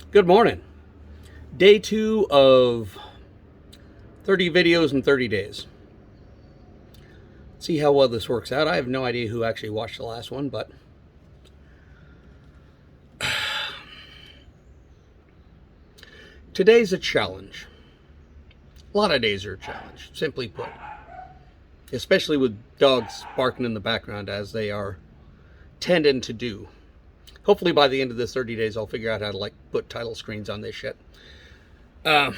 Good morning. Day 2 of 30 videos in 30 days. See how well this works out. I have no idea who actually watched the last one, but today's a challenge. A lot of days are a challenge, simply put. Especially with dogs barking in the background as they are tending to do. Hopefully by the end of this 30 days I'll figure out how to put title screens on this shit. So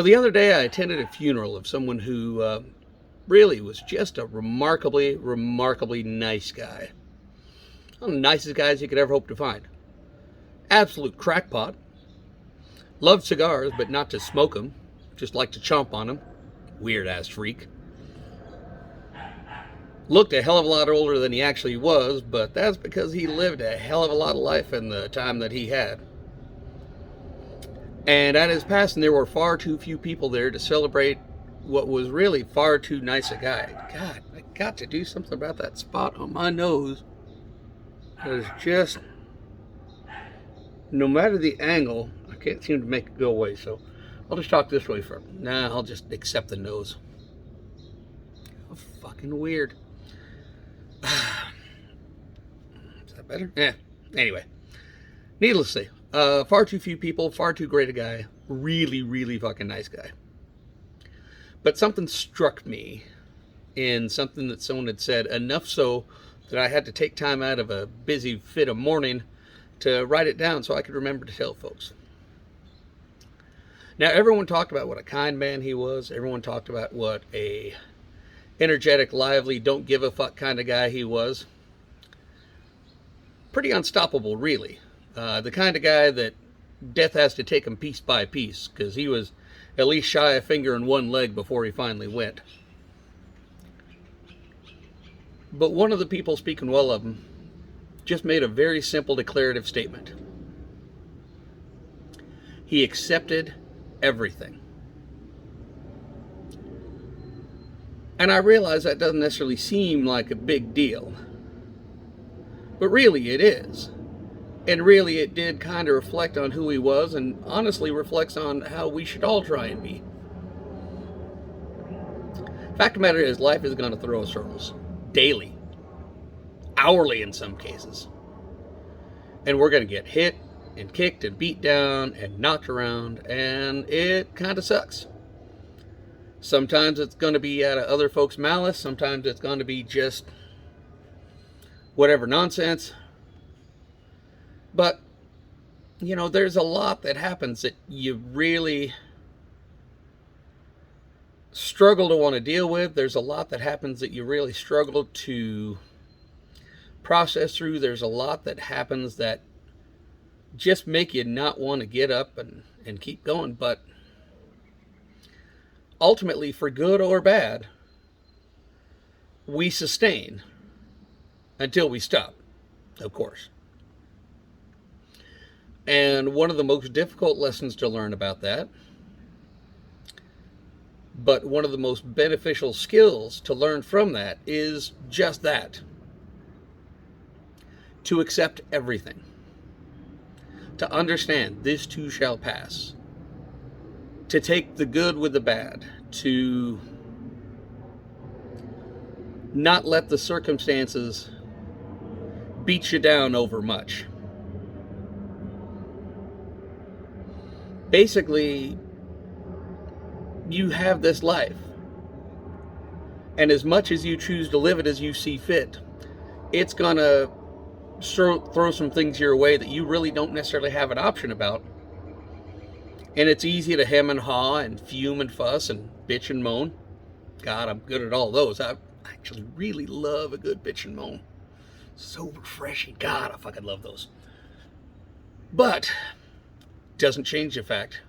the other day I attended a funeral of someone who really was just a remarkably nice guy. One of the nicest guys you could ever hope to find. Absolute crackpot. Loved cigars, but not to smoke them. Just liked to chomp on them. Weird ass freak. Looked a hell of a lot older than he actually was, but that's because he lived a hell of a lot of life in the time that he had. And at his passing, there were far too few people there to celebrate what was really far too nice a guy. God, I got to do something about that spot on my nose. It's just, no matter the angle, I can't seem to make it go away. So I'll just talk this way for Nah, I'll just accept the nose. How fucking weird. Is that better? Yeah. Anyway, needless to say, far too few people, far too great a guy, really fucking nice guy. But something struck me in something that someone had said, enough so that I had to take time out of a busy fit of morning to write it down so I could remember to tell folks. Now, everyone talked about what a kind man he was. Everyone talked about what a energetic, lively, don't give a fuck kind of guy he was. Pretty unstoppable, really. The kind of guy that death has to take him piece by piece, because he was at least shy a finger and one leg before he finally went. But one of the people speaking well of him just made a very simple declarative statement. He accepted everything. And I realize that doesn't necessarily seem like a big deal. But really it is. And really it did kind of reflect on who he was, and honestly reflects on how we should all try and be. Fact of the matter is, life is going to throw us hurdles. Daily. Hourly in some cases. And we're going to get hit and kicked and beat down and knocked around, and it kind of sucks. Sometimes it's going to be out of other folks' malice. Sometimes it's going to be just whatever nonsense. But, you know, there's a lot that happens that you really struggle to want to deal with. There's a lot that happens that you really struggle to process through. There's a lot that happens that just make you not want to get up and keep going. But ultimately, for good or bad, we sustain until we stop, of course. And one of the most difficult lessons to learn about that, but one of the most beneficial skills to learn from that, is just that. To accept everything. To understand this too shall pass. To take the good with the bad. To not let the circumstances beat you down over much. Basically, you have this life. And as much as you choose to live it as you see fit, it's going to throw some things your way that you really don't necessarily have an option about. And it's easy to hem and haw and fume and fuss and bitch and moan. God, I'm good at all those. I actually really love a good bitch and moan. So refreshing. God, I fucking love those. But doesn't change the fact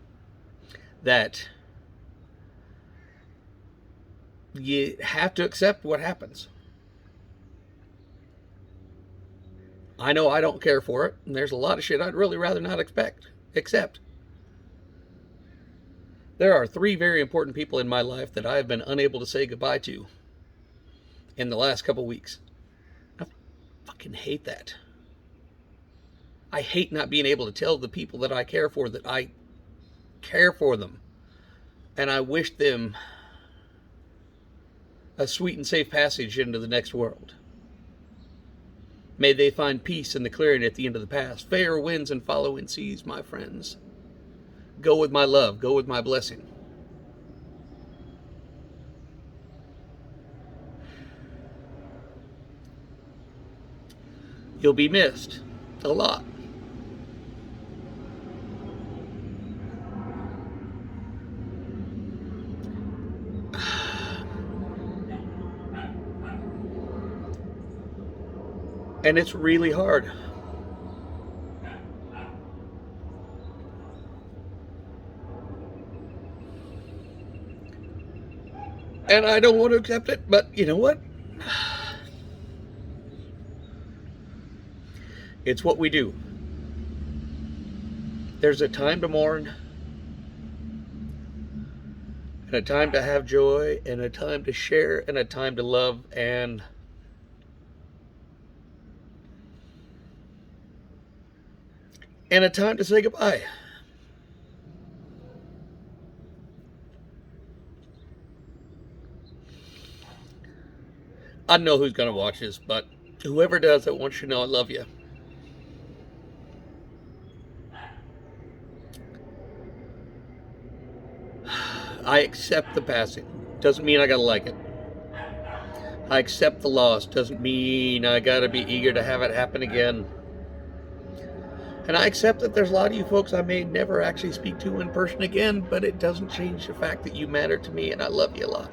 that you have to accept what happens. I know I don't care for it, and there's a lot of shit I'd really rather not accept. There are 3 very important people in my life that I have been unable to say goodbye to in the last couple weeks. I fucking hate that. I hate not being able to tell the people that I care for that I care for them. And I wish them a sweet and safe passage into the next world. May they find peace in the clearing at the end of the path. Fair winds and following seas, my friends. Go with my love. Go with my blessing. You'll be missed a lot. And it's really hard. And I don't want to accept it, but you know what? It's what we do. There's a time to mourn, and a time to have joy, and a time to share, and a time to love, and a time to say goodbye. I don't know who's going to watch this, but whoever does, I want you to know I love you. I accept the passing. Doesn't mean I gotta like it. I accept the loss. Doesn't mean I gotta be eager to have it happen again. And I accept that there's a lot of you folks I may never actually speak to in person again, but it doesn't change the fact that you matter to me and I love you a lot.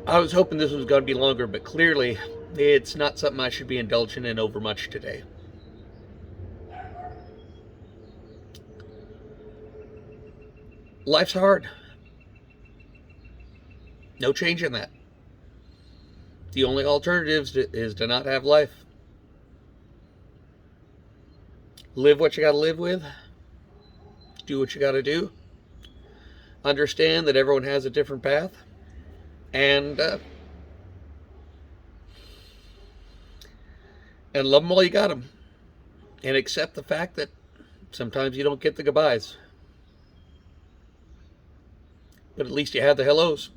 I was hoping this was going to be longer, but clearly it's not something I should be indulging in over much today. Life's hard. No change in that. The only alternative is to not have life. Live what you got to live with. Do what you got to do. Understand that everyone has a different path. And love them while you got them. And accept the fact that sometimes you don't get the goodbyes. But at least you had the hellos.